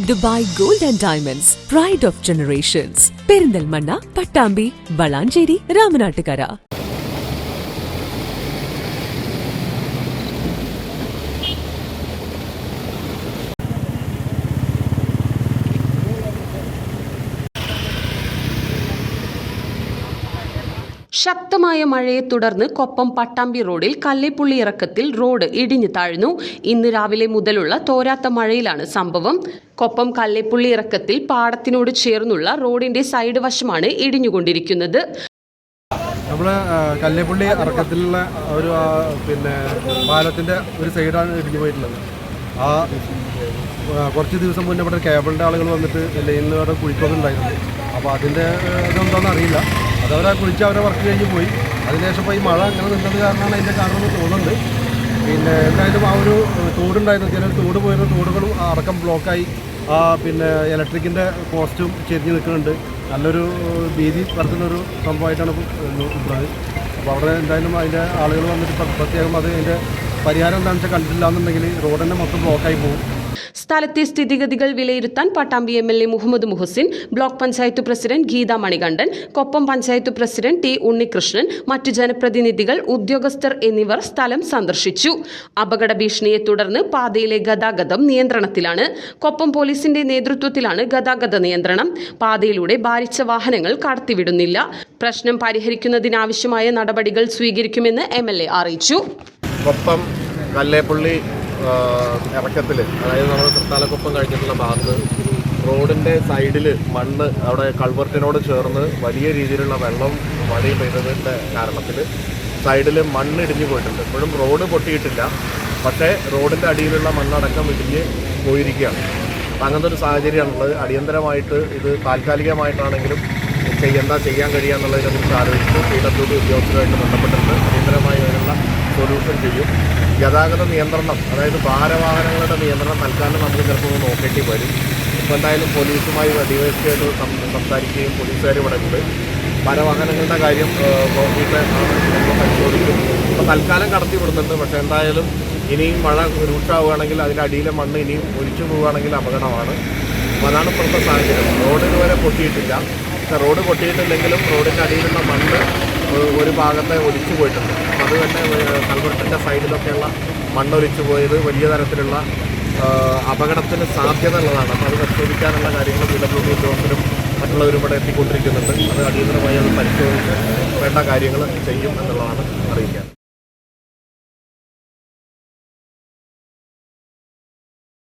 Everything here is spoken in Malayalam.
Dubai Gold and Diamonds, Pride of Generations. Perindalmanna, Pattambi, Balancheri, Ramanattukara. ശക്തമായ മഴയെ തുടർന്ന് കൊപ്പം പട്ടാമ്പി റോഡിൽ കല്ലേപ്പുള്ളി ഇറക്കത്തിൽ റോഡ് ഇടിഞ്ഞു താഴ്ന്നു. ഇന്ന് രാവിലെ മുതലുള്ള തോരാത്ത മഴയിലാണ് സംഭവം. കൊപ്പം കല്ലേപ്പുള്ളി ഇറക്കത്തിൽ പാടത്തിനോട് ചേർന്നുള്ള റോഡിന്റെ സൈഡ് വശമാണ് ഇടിഞ്ഞുകൊണ്ടിരിക്കുന്നത്. നമ്മുടെ കല്ലേപ്പുള്ളി ഇറക്കത്തിലുള്ള ഒരു പാലത്തിന്റെ ഒരു സൈഡാണ് ഇടിഞ്ഞു പോയിട്ടുള്ളത്. കുറച്ച് ദിവസം മുന്നേ ഇവിടെ കേബിളിൻ്റെ ആളുകൾ വന്നിട്ട് ലൈനിൽ അവിടെ കുഴിക്കൊക്കെ ഉണ്ടായിരുന്നു. അപ്പോൾ അതിൻ്റെ ഇതെന്താണെന്ന് അറിയില്ല. അതവരെ കുഴിച്ച് അവരെ വർക്ക് കഴിഞ്ഞ് പോയി. അതിനുശേഷം ഇപ്പോൾ ഈ മഴ അങ്ങനെ നിന്നത് കാരണമാണ് അതിൻ്റെ കാരണം തോന്നുന്നുണ്ട്. എന്തായാലും ആ ഒരു തോടുണ്ടായിരുന്നു, ചില തോട് പോയിരുന്ന തോടുകളും അടക്കം ബ്ലോക്കായി. ഇലക്ട്രിക്കിൻ്റെ പോസ്റ്റും ചെരിഞ്ഞ് നിൽക്കുന്നുണ്ട്. നല്ലൊരു ഭീതി പരത്തുന്നൊരു സംഭവമായിട്ടാണ് ഉള്ളത്. അപ്പോൾ അവിടെ എന്തായാലും അതിൻ്റെ ആളുകൾ വന്നിട്ട് പ്രത്യേകം അതിൻ്റെ പരിഹാരം എന്താണെന്ന് വെച്ചാൽ കണ്ടിട്ടില്ല എന്നുണ്ടെങ്കിൽ റോഡ് തന്നെ മൊത്തം ബ്ലോക്കായി പോകും. സ്ഥലത്തെ സ്ഥിതിഗതികൾ വിലയിരുത്താൻ Pattambi MLA Muhammad Muhsin, block panchayat president Geetha Manikandan, Koppam panchayat president T Unnikrishnan, മറ്റു ജനപ്രതിനിധികൾ, ഉദ്യോഗസ്ഥർ എന്നിവർ സ്ഥലം സന്ദർശിച്ചു. അപകട ഭീഷണിയെ തുടർന്ന് പാതയിലെ ഗതാഗതം നിയന്ത്രണത്തിലാണ്. കൊപ്പം പോലീസിന്റെ നേതൃത്വത്തിലാണ് ഗതാഗത നിയന്ത്രണം. പാതയിലൂടെ ഭാരിച്ച വാഹനങ്ങൾ കടത്തിവിടുന്നില്ല. പ്രശ്നം പരിഹരിക്കുന്നതിനാവശ്യമായ നടപടികൾ സ്വീകരിക്കുമെന്ന് MLA അറിയിച്ചു. കൊപ്പം കല്ലേപ്പുള്ളി ഇറക്കത്തിൽ, അതായത് നമ്മൾ തൃത്താലക്കൊപ്പം കഴിഞ്ഞിട്ടുള്ള ഭാഗത്ത് റോഡിൻ്റെ സൈഡിൽ മണ്ണ്, അവിടെ കൾവർട്ടിനോട് ചേർന്ന് വലിയ രീതിയിലുള്ള വെള്ളം മഴയും പെയ്തതിൻ്റെ കാരണത്തിൽ സൈഡിൽ മണ്ണ് ഇടിഞ്ഞു പോയിട്ടുണ്ട്. ഇപ്പോഴും റോഡ് പൊട്ടിയിട്ടില്ല, പക്ഷേ റോഡിൻ്റെ അടിയിലുള്ള മണ്ണടക്കം ഇടിഞ്ഞ് പോയിരിക്കുകയാണ്. അപ്പം അങ്ങനത്തെ ഒരു സാഹചര്യമാണുള്ളത്. അടിയന്തരമായിട്ട് ഇത് താൽക്കാലികമായിട്ടാണെങ്കിലും എന്താ ചെയ്യാൻ കഴിയുക എന്നുള്ളതിനെക്കുറിച്ച് ആലോചിച്ച് PWD ഉദ്യോഗസ്ഥരുമായിട്ട് ബന്ധപ്പെട്ടിട്ട് അടിയന്തരമായി അതിനുള്ള സൊല്യൂഷൻ ചെയ്യും. ഗതാഗത നിയന്ത്രണം, അതായത് ഭാരവാഹനങ്ങളുടെ നിയന്ത്രണം നൽകാനും നമുക്ക് ചിലപ്പോൾ നോക്കേണ്ടി വരും. ഇപ്പോൾ എന്തായാലും പോലീസുമായി DYSP ആയിട്ട് സംസാരിക്കുകയും പോലീസുകാർ ഇവിടെ ഉണ്ട്. ഭാരവാഹനങ്ങളുടെ കാര്യം നോക്കിയിട്ട് നമ്മൾ പരിശോധിക്കും. അപ്പോൾ തൽക്കാലം കടത്തി വിടുന്നുണ്ട്. പക്ഷേ എന്തായാലും ഇനിയും മഴ രൂക്ഷമാവുകയാണെങ്കിൽ അതിൻ്റെ അടിയിലെ മണ്ണ് ഇനിയും ഒലിച്ചു പോവുകയാണെങ്കിൽ അപകടമാണ്. അപ്പോൾ അതാണ് ഇപ്പോഴത്തെ സാഹചര്യം. റോഡ് ഇതുവരെ പൊട്ടിയിട്ടില്ല. റോഡ് പൊട്ടിയിട്ടില്ലെങ്കിലും റോഡിൻ്റെ അടിയിലുള്ള മണ്ണ് ഒരു ഭാഗത്തെ ഒലിച്ചു പോയിട്ടുണ്ട്. അത് തന്നെ കൾവർട്ടിൻ്റെ സൈഡിലൊക്കെയുള്ള മണ്ണൊലിച്ചു പോയത് വലിയ തരത്തിലുള്ള അപകടത്തിന് സാധ്യത ഉള്ളതാണ്. അപ്പോൾ അത് പരിശോധിക്കാനുള്ള കാര്യങ്ങൾ PWD ഉദ്യോഗസ്ഥരും മറ്റുള്ളവരും ഇവിടെ എത്തിക്കൊണ്ടിരിക്കുന്നുണ്ട്. അത് അടിയന്തരമായി അത് പരിശോധിച്ച് വേണ്ട കാര്യങ്ങൾ ചെയ്യും എന്നുള്ളതാണ് അറിയിക്കാൻ.